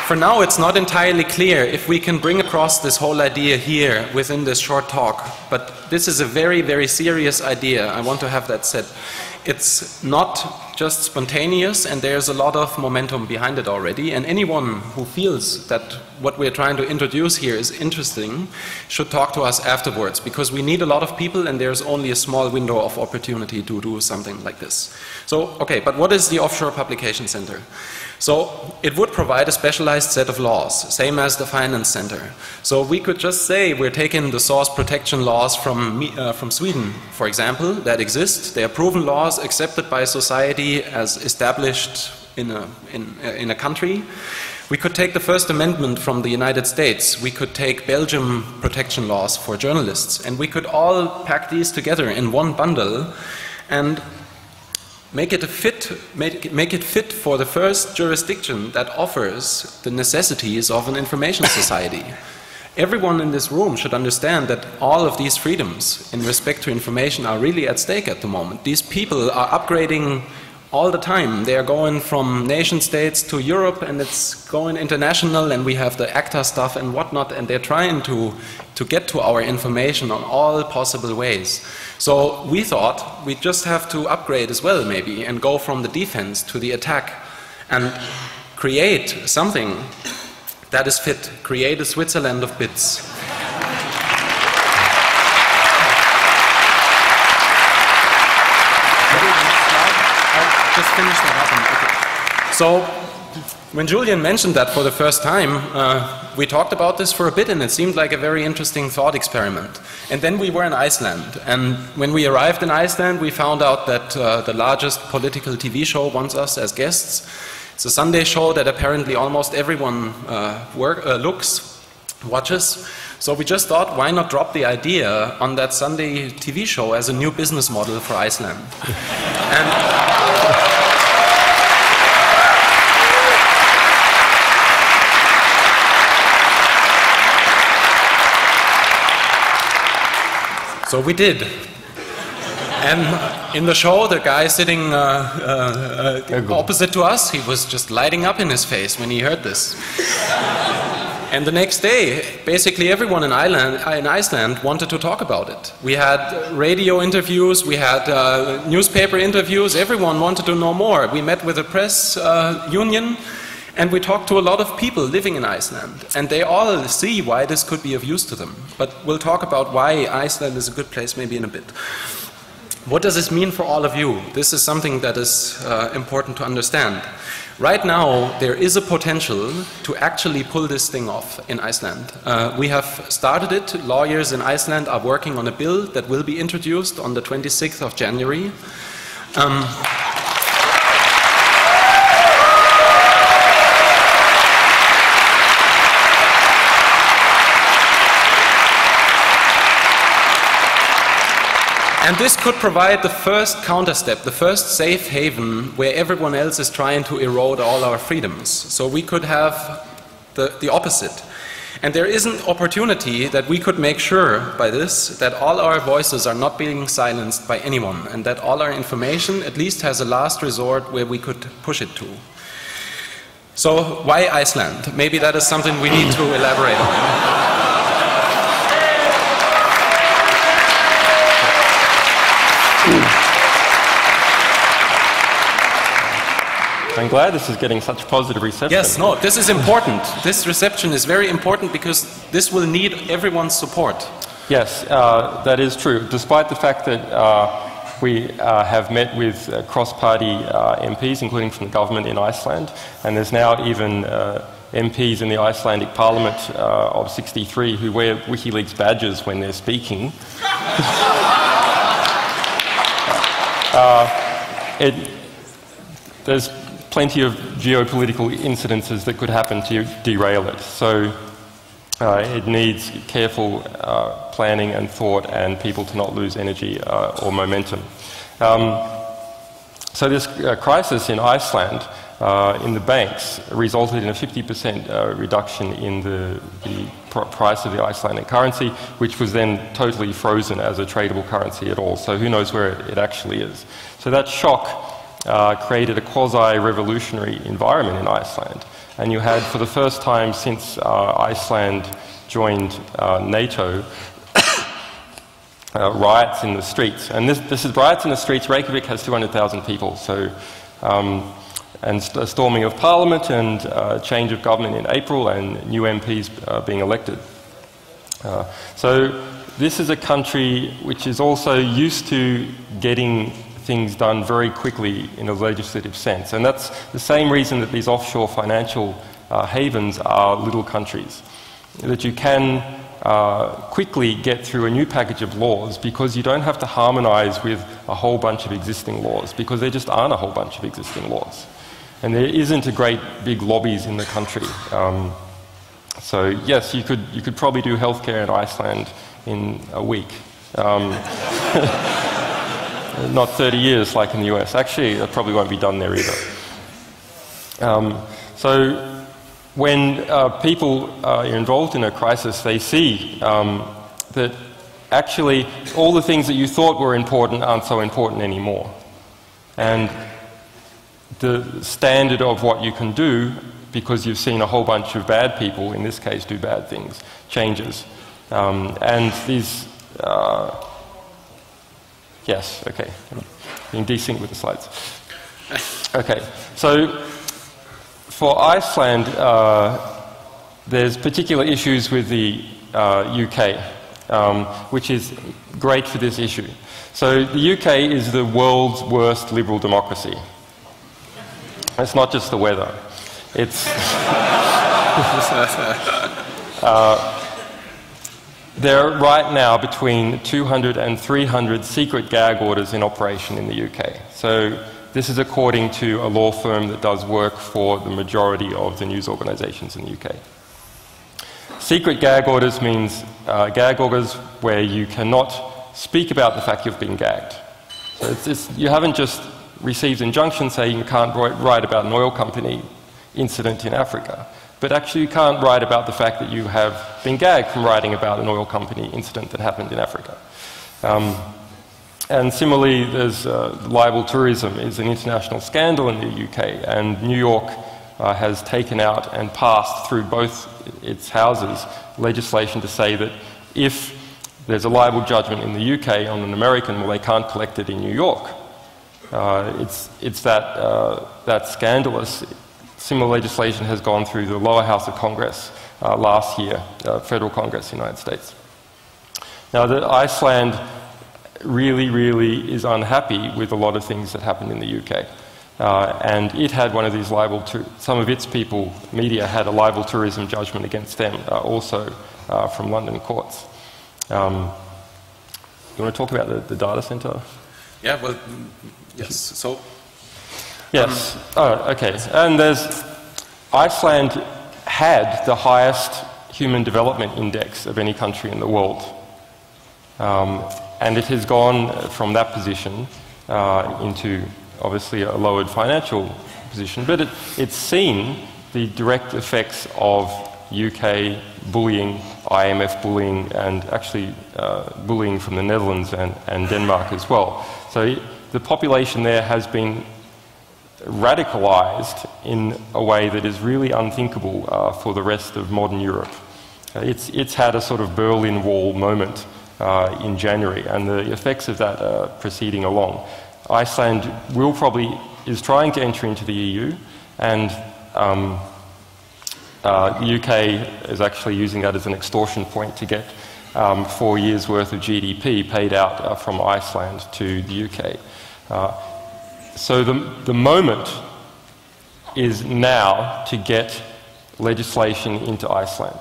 For now, it's not entirely clear if we can bring across this whole idea here within this short talk, but this is a very, very serious idea. I want to have that said. It's not just spontaneous, and there's a lot of momentum behind it already, and anyone who feels that what we're trying to introduce here is interesting should talk to us afterwards, because we need a lot of people and there's only a small window of opportunity to do something like this. So, okay, but what is the Offshore Publication Center? So it would provide a specialized set of laws, same as the Finance Center. So we could just say we're taking the source protection laws from Sweden, for example, that exist. They are proven laws accepted by society as established in a country. We could take the First Amendment from the United States. We could take Belgium protection laws for journalists. And we could all pack these together in one bundle and make it fit for the first jurisdiction that offers the necessities of an information society. Everyone in this room should understand that all of these freedoms in respect to information are really at stake at the moment. These people are upgrading all the time. They are going from nation states to Europe, and it's going international, and we have the ACTA stuff and whatnot, and they're trying to get to our information on all possible ways. So we thought we'd just have to upgrade as well, maybe, and go from the defense to the attack and create something that is fit, create a Switzerland of bits. I'll just finish that up. Okay. So when Julian mentioned that for the first time, we talked about this for a bit, and it seemed like a very interesting thought experiment. And then we were in Iceland, and when we arrived in Iceland, we found out that the largest political TV show wants us as guests. It's a Sunday show that apparently almost everyone watches. So we just thought, why not drop the idea on that Sunday TV show as a new business model for Iceland? So we did. And in the show, the guy sitting opposite to us, he was just lighting up in his face when he heard this. And the next day, basically everyone in Iceland wanted to talk about it. We had radio interviews, we had newspaper interviews, everyone wanted to know more. We met with the press union, and we talked to a lot of people living in Iceland, and they all see why this could be of use to them. But we'll talk about why Iceland is a good place maybe in a bit. What does this mean for all of you? This is something that is important to understand. Right now, there is a potential to actually pull this thing off in Iceland. We have started it. Lawyers in Iceland are working on a bill that will be introduced on the 26th of January. And this could provide the first counterstep, the first safe haven where everyone else is trying to erode all our freedoms. So we could have the opposite. And there is an opportunity that we could make sure by this that all our voices are not being silenced by anyone, and that all our information at least has a last resort where we could push it to. So why Iceland? Maybe that is something we need to elaborate on. I'm glad this is getting such positive reception. Yes, no, this is important. This reception is very important because this will need everyone's support. Yes, that is true. Despite the fact that we have met with cross-party MPs, including from the government in Iceland, and there's now even MPs in the Icelandic Parliament of 63 who wear WikiLeaks badges when they're speaking. There's plenty of geopolitical incidences that could happen to derail it. So it needs careful planning and thought, and people to not lose energy or momentum. So this crisis in Iceland in the banks resulted in a 50% reduction in the price of the Icelandic currency, which was then totally frozen as a tradable currency at all. So who knows where it actually is. So that shock created a quasi-revolutionary environment in Iceland. And you had, for the first time since Iceland joined NATO, riots in the streets. And this is riots in the streets. Reykjavik has 200,000 people. So, and a storming of parliament and change of government in April and new MPs being elected. So this is a country which is also used to getting things done very quickly in a legislative sense. And that's the same reason that these offshore financial havens are little countries. That you can quickly get through a new package of laws because you don't have to harmonize with a whole bunch of existing laws, because there just aren't a whole bunch of existing laws. And there isn't a great big lobbies in the country. So yes, you could probably do healthcare in Iceland in a week. Not 30 years like in the US. Actually, that probably won't be done there either. So when people are involved in a crisis, they see that actually all the things that you thought were important aren't so important anymore. And the standard of what you can do, because you've seen a whole bunch of bad people, in this case, do bad things, changes. And these... yes, okay. Being desync with the slides. Okay, so for Iceland, there's particular issues with the UK, which is great for this issue. So the UK is the world's worst liberal democracy. It's not just the weather. It's there are right now between 200 and 300 secret gag orders in operation in the UK. So this is according to a law firm that does work for the majority of the news organisations in the UK. Secret gag orders means gag orders where you cannot speak about the fact you've been gagged. So you haven't just received injunctions saying you can't write about an oil company incident in Africa, but actually you can't write about the fact that you have been gagged from writing about an oil company incident that happened in Africa. And similarly, there's libel tourism is an international scandal in the UK, and New York has taken out and passed through both its houses legislation to say that if there's a libel judgment in the UK on an American, well, they can't collect it in New York. It's that scandalous. Similar legislation has gone through the lower house of Congress last year, Federal Congress in the United States. Now, Iceland really is unhappy with a lot of things that happened in the UK. And it had one of these libel, some of its people, media, had a libel tourism judgment against them, also from London courts. You want to talk about the data centre? Yeah, well, yes. So. Yes. Okay. And Iceland had the highest human development index of any country in the world, and it has gone from that position into obviously a lowered financial position. But it's seen the direct effects of UK bullying, IMF bullying, and actually bullying from the Netherlands and Denmark as well. So the population there has been radicalized in a way that is really unthinkable for the rest of modern Europe. It's had a sort of Berlin Wall moment in January, and the effects of that are proceeding along. Iceland is trying to enter into the EU, and the UK is actually using that as an extortion point to get 4 years' worth of GDP paid out from Iceland to the UK. So the moment is now to get legislation into Iceland.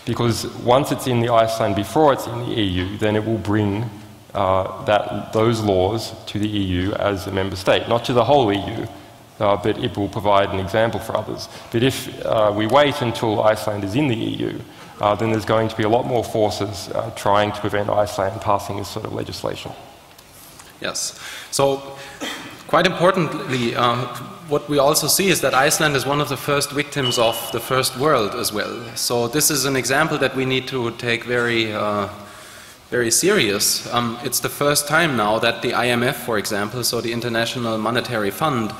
Because once it's in the Iceland before it's in the EU, then it will bring those laws to the EU as a member state. Not to the whole EU, but it will provide an example for others. But if we wait until Iceland is in the EU, then there's going to be a lot more forces trying to prevent Iceland passing this sort of legislation. Yes. So, quite importantly, what we also see is that Iceland is one of the first victims of the First World as well. So this is an example that we need to take very very serious. It's the first time now that the IMF, for example, so the International Monetary Fund,